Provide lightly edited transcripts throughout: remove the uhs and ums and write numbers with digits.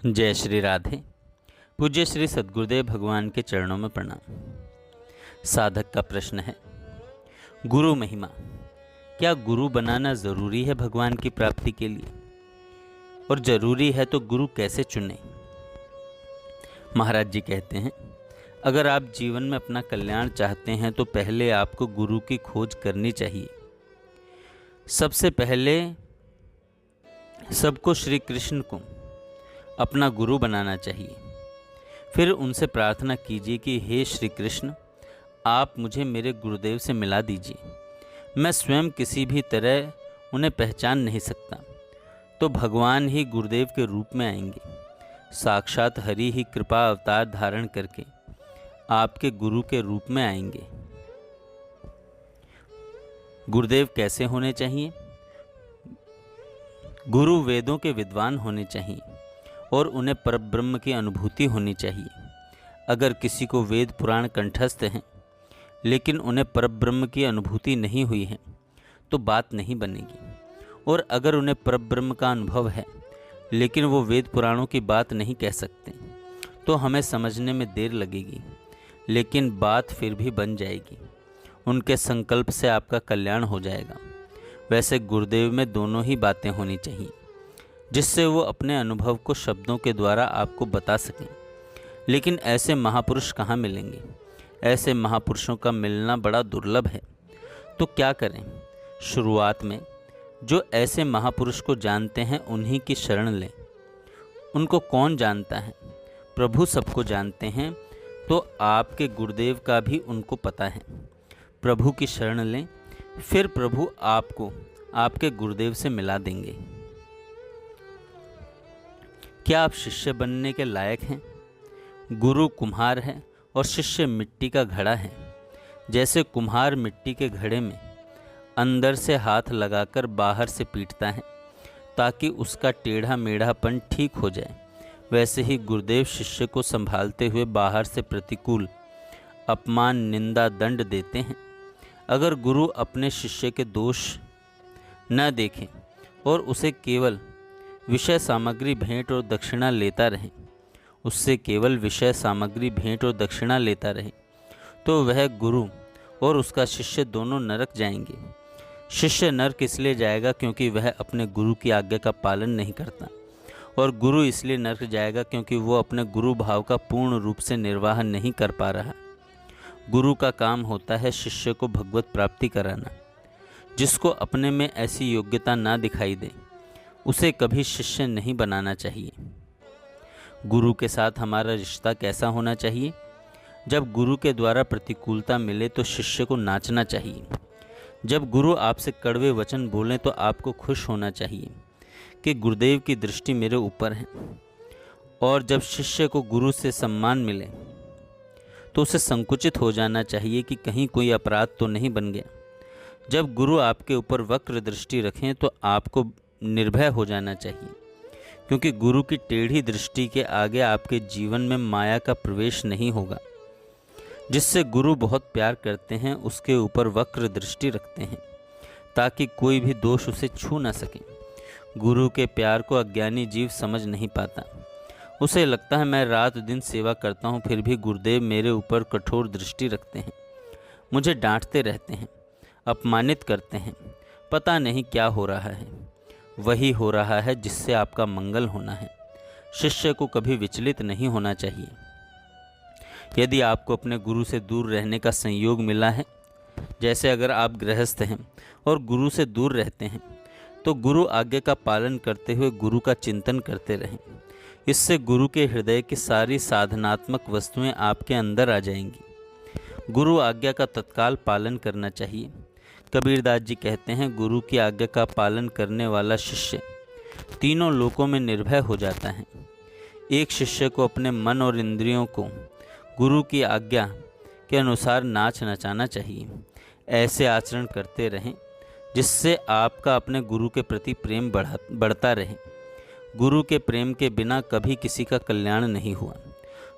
जय श्री राधे। पूज्य श्री सद्गुरुदेव भगवान के चरणों में प्रणाम। साधक का प्रश्न है, गुरु महिमा। क्या गुरु बनाना ज़रूरी है भगवान की प्राप्ति के लिए? और ज़रूरी है तो गुरु कैसे चुनें? महाराज जी कहते हैं, अगर आप जीवन में अपना कल्याण चाहते हैं तो पहले आपको गुरु की खोज करनी चाहिए। सबसे पहले सबको श्री कृष्ण को अपना गुरु बनाना चाहिए। फिर उनसे प्रार्थना कीजिए कि हे श्री कृष्ण, आप मुझे मेरे गुरुदेव से मिला दीजिए। मैं स्वयं किसी भी तरह उन्हें पहचान नहीं सकता, तो भगवान ही गुरुदेव के रूप में आएंगे। साक्षात हरि ही कृपा अवतार धारण करके आपके गुरु के रूप में आएंगे। गुरुदेव कैसे होने चाहिए? गुरु वेदों के विद्वान होने चाहिए और उन्हें परब्रह्म की अनुभूति होनी चाहिए। अगर किसी को वेद पुराण कंठस्थ हैं लेकिन उन्हें परब्रह्म की अनुभूति नहीं हुई है तो बात नहीं बनेगी। और अगर उन्हें परब्रह्म का अनुभव है लेकिन वो वेद पुराणों की बात नहीं कह सकते तो हमें समझने में देर लगेगी, लेकिन बात फिर भी बन जाएगी। उनके संकल्प से आपका कल्याण हो जाएगा। वैसे गुरुदेव में दोनों ही बातें होनी चाहिए, जिससे वो अपने अनुभव को शब्दों के द्वारा आपको बता सकें। लेकिन ऐसे महापुरुष कहाँ मिलेंगे? ऐसे महापुरुषों का मिलना बड़ा दुर्लभ है। तो क्या करें? शुरुआत में जो ऐसे महापुरुष को जानते हैं उन्हीं की शरण लें। उनको कौन जानता है? प्रभु सबको जानते हैं, तो आपके गुरुदेव का भी उनको पता है। प्रभु की शरण लें, फिर प्रभु आपको आपके गुरुदेव से मिला देंगे। क्या आप शिष्य बनने के लायक हैं? गुरु कुम्हार है और शिष्य मिट्टी का घड़ा है। जैसे कुम्हार मिट्टी के घड़े में अंदर से हाथ लगाकर बाहर से पीटता है ताकि उसका टेढ़ा मेढ़ापन ठीक हो जाए, वैसे ही गुरुदेव शिष्य को संभालते हुए बाहर से प्रतिकूल अपमान, निंदा, दंड देते हैं। अगर गुरु अपने शिष्य के दोष न देखें और उसे केवल विषय सामग्री भेंट और दक्षिणा लेता रहे, उससे केवल विषय सामग्री भेंट और दक्षिणा लेता रहे, तो वह गुरु और उसका शिष्य दोनों नरक जाएंगे। शिष्य नरक इसलिए जाएगा क्योंकि वह अपने गुरु की आज्ञा का पालन नहीं करता, और गुरु इसलिए नरक जाएगा क्योंकि वो अपने गुरु भाव का पूर्ण रूप से निर्वाह नहीं कर पा रहा। गुरु का काम होता है शिष्य को भगवत प्राप्ति कराना। जिसको अपने में ऐसी योग्यता ना दिखाई दे उसे कभी शिष्य नहीं बनाना चाहिए। गुरु के साथ हमारा रिश्ता कैसा होना चाहिए? जब गुरु के द्वारा प्रतिकूलता मिले तो शिष्य को नाचना चाहिए। जब गुरु आपसे कड़वे वचन बोलें तो आपको खुश होना चाहिए कि गुरुदेव की दृष्टि मेरे ऊपर है। और जब शिष्य को गुरु से सम्मान मिले तो उसे संकुचित हो जाना चाहिए कि कहीं कोई अपराध तो नहीं बन गया। जब गुरु आपके ऊपर वक्र दृष्टि रखें तो आपको निर्भय हो जाना चाहिए, क्योंकि गुरु की टेढ़ी दृष्टि के आगे आपके जीवन में माया का प्रवेश नहीं होगा। जिससे गुरु बहुत प्यार करते हैं उसके ऊपर वक्र दृष्टि रखते हैं ताकि कोई भी दोष उसे छू ना सके। गुरु के प्यार को अज्ञानी जीव समझ नहीं पाता। उसे लगता है मैं रात दिन सेवा करता हूँ फिर भी गुरुदेव मेरे ऊपर कठोर दृष्टि रखते हैं, मुझे डांटते रहते हैं, अपमानित करते हैं। पता नहीं क्या हो रहा है। वही हो रहा है जिससे आपका मंगल होना है। शिष्य को कभी विचलित नहीं होना चाहिए। यदि आपको अपने गुरु से दूर रहने का संयोग मिला है, जैसे अगर आप गृहस्थ हैं और गुरु से दूर रहते हैं, तो गुरु आज्ञा का पालन करते हुए गुरु का चिंतन करते रहें। इससे गुरु के हृदय की सारी साधनात्मक वस्तुएं आपके अंदर आ जाएंगी। गुरु आज्ञा का तत्काल पालन करना चाहिए। कबीरदास जी कहते हैं, गुरु की आज्ञा का पालन करने वाला शिष्य तीनों लोकों में निर्भय हो जाता है। एक शिष्य को अपने मन और इंद्रियों को गुरु की आज्ञा के अनुसार नाच नचाना चाहिए। ऐसे आचरण करते रहें जिससे आपका अपने गुरु के प्रति प्रेम बढ़ता रहे। गुरु के प्रेम के बिना कभी किसी का कल्याण नहीं हुआ।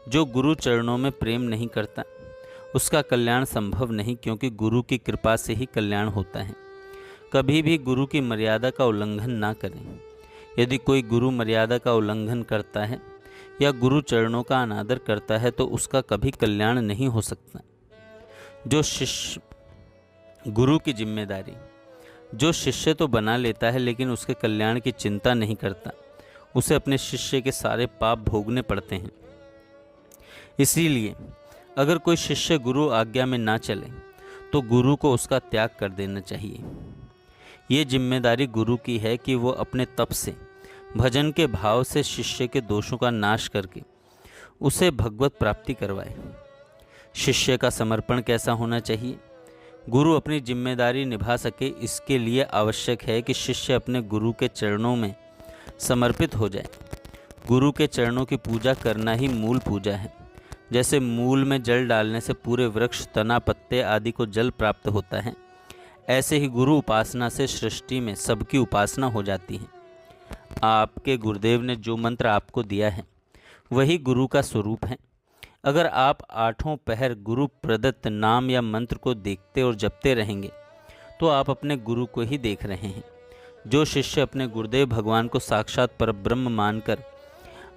जो गुरु चरणों में प्रेम नहीं करता उसका कल्याण संभव नहीं, क्योंकि गुरु की कृपा से ही कल्याण होता है। कभी भी गुरु की मर्यादा का उल्लंघन ना करें। यदि कोई गुरु मर्यादा का उल्लंघन करता है या गुरु चरणों का अनादर करता है तो उसका कभी कल्याण नहीं हो सकता। जो शिष्य गुरु की जिम्मेदारी, जो शिष्य तो बना लेता है लेकिन उसके कल्याण की चिंता नहीं करता, उसे अपने शिष्य के सारे पाप भोगने पड़ते हैं। इसीलिए अगर कोई शिष्य गुरु आज्ञा में ना चले तो गुरु को उसका त्याग कर देना चाहिए। ये जिम्मेदारी गुरु की है कि वो अपने तप से, भजन के भाव से शिष्य के दोषों का नाश करके उसे भगवत प्राप्ति करवाए। शिष्य का समर्पण कैसा होना चाहिए? गुरु अपनी जिम्मेदारी निभा सके इसके लिए आवश्यक है कि शिष्य अपने गुरु के चरणों में समर्पित हो जाए। गुरु के चरणों की पूजा करना ही मूल पूजा है। जैसे मूल में जल डालने से पूरे वृक्ष, तना, पत्ते आदि को जल प्राप्त होता है, ऐसे ही गुरु उपासना से सृष्टि में सबकी उपासना हो जाती है। आपके गुरुदेव ने जो मंत्र आपको दिया है वही गुरु का स्वरूप है। अगर आप आठों पहर गुरु प्रदत्त नाम या मंत्र को देखते और जपते रहेंगे तो आप अपने गुरु को ही देख रहे हैं। जो शिष्य अपने गुरुदेव भगवान को साक्षात परब्रह्म मानकर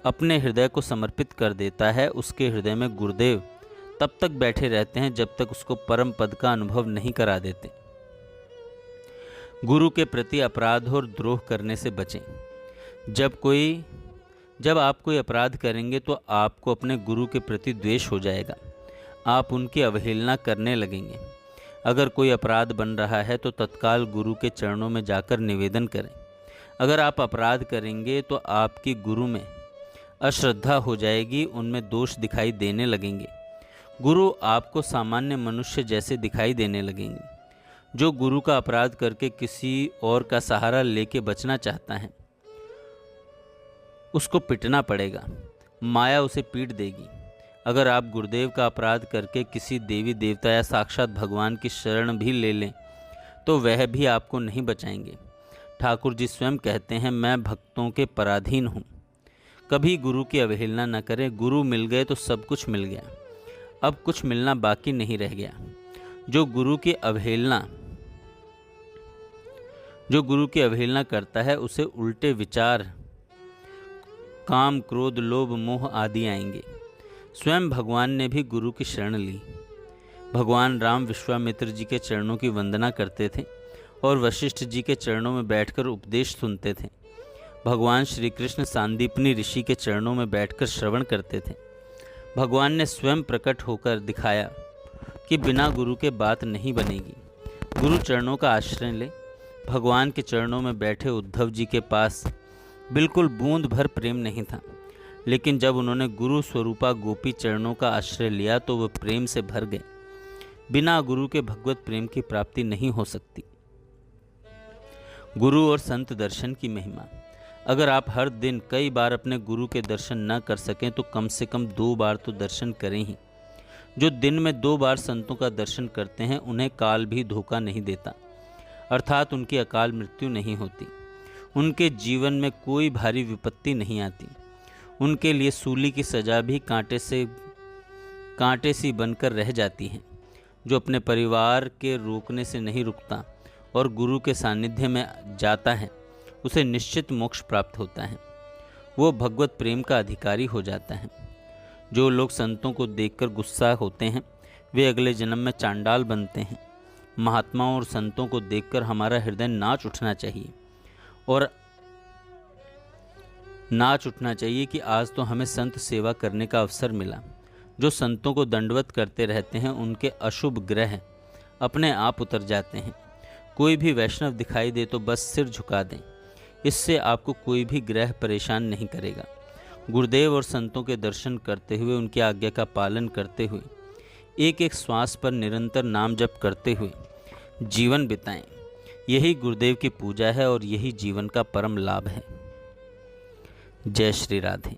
अपने हृदय को समर्पित कर देता है, उसके हृदय में गुरुदेव तब तक बैठे रहते हैं जब तक उसको परम पद का अनुभव नहीं करा देते। गुरु के प्रति अपराध और द्रोह करने से बचें। जब आप कोई अपराध करेंगे तो आपको अपने गुरु के प्रति द्वेष हो जाएगा, आप उनकी अवहेलना करने लगेंगे। अगर कोई अपराध बन रहा है तो तत्काल गुरु के चरणों में जाकर निवेदन करें। अगर आप अपराध करेंगे तो आपकी गुरु में अश्रद्धा हो जाएगी, उनमें दोष दिखाई देने लगेंगे। गुरु आपको सामान्य मनुष्य जैसे दिखाई देने लगेंगे। जो गुरु का अपराध करके किसी और का सहारा लेके बचना चाहता है उसको पिटना पड़ेगा, माया उसे पीट देगी। अगर आप गुरुदेव का अपराध करके किसी देवी देवता या साक्षात भगवान की शरण भी ले लें तो वह भी आपको नहीं बचाएंगे। ठाकुर जी स्वयं कहते हैं, मैं भक्तों के पराधीन हूँ। कभी गुरु की अवहेलना न करें। गुरु मिल गए तो सब कुछ मिल गया, अब कुछ मिलना बाकी नहीं रह गया। जो गुरु की अवहेलना करता है उसे उल्टे विचार, काम, क्रोध, लोभ, मोह आदि आएंगे। स्वयं भगवान ने भी गुरु की शरण ली। भगवान राम विश्वामित्र जी के चरणों की वंदना करते थे और वशिष्ठ जी के चरणों में बैठकर उपदेश सुनते थे। भगवान श्री कृष्ण सांदीपनी ऋषि के चरणों में बैठकर श्रवण करते थे। भगवान ने स्वयं प्रकट होकर दिखाया कि बिना गुरु के बात नहीं बनेगी। गुरु चरणों का आश्रय ले। भगवान के चरणों में बैठे उद्धव जी के पास बिल्कुल बूंद भर प्रेम नहीं था, लेकिन जब उन्होंने गुरु स्वरूपा गोपी चरणों का आश्रय लिया तो वह प्रेम से भर गए। बिना गुरु के भगवत प्रेम की प्राप्ति नहीं हो सकती। गुरु और संत दर्शन की महिमा। अगर आप हर दिन कई बार अपने गुरु के दर्शन न कर सकें तो कम से कम 2 बार तो दर्शन करें ही। जो दिन में 2 बार संतों का दर्शन करते हैं उन्हें काल भी धोखा नहीं देता, अर्थात उनकी अकाल मृत्यु नहीं होती। उनके जीवन में कोई भारी विपत्ति नहीं आती। उनके लिए सूली की सजा भी कांटे सी बनकर रह जाती है। जो अपने परिवार के रोकने से नहीं रुकता और गुरु के सानिध्य में जाता है उसे निश्चित मोक्ष प्राप्त होता है। वो भगवत प्रेम का अधिकारी हो जाता है। जो लोग संतों को देखकर गुस्सा होते हैं वे अगले जन्म में चांडाल बनते हैं। महात्माओं और संतों को देखकर हमारा हृदय नाच उठना चाहिए कि आज तो हमें संत सेवा करने का अवसर मिला। जो संतों को दंडवत करते रहते हैं उनके अशुभ ग्रह अपने आप उतर जाते हैं। कोई भी वैष्णव दिखाई दे तो बस सिर झुका दें, इससे आपको कोई भी ग्रह परेशान नहीं करेगा। गुरुदेव और संतों के दर्शन करते हुए, उनकी आज्ञा का पालन करते हुए, एक एक श्वास पर निरंतर नाम जप करते हुए जीवन बिताएं। यही गुरुदेव की पूजा है और यही जीवन का परम लाभ है। जय श्री राधे।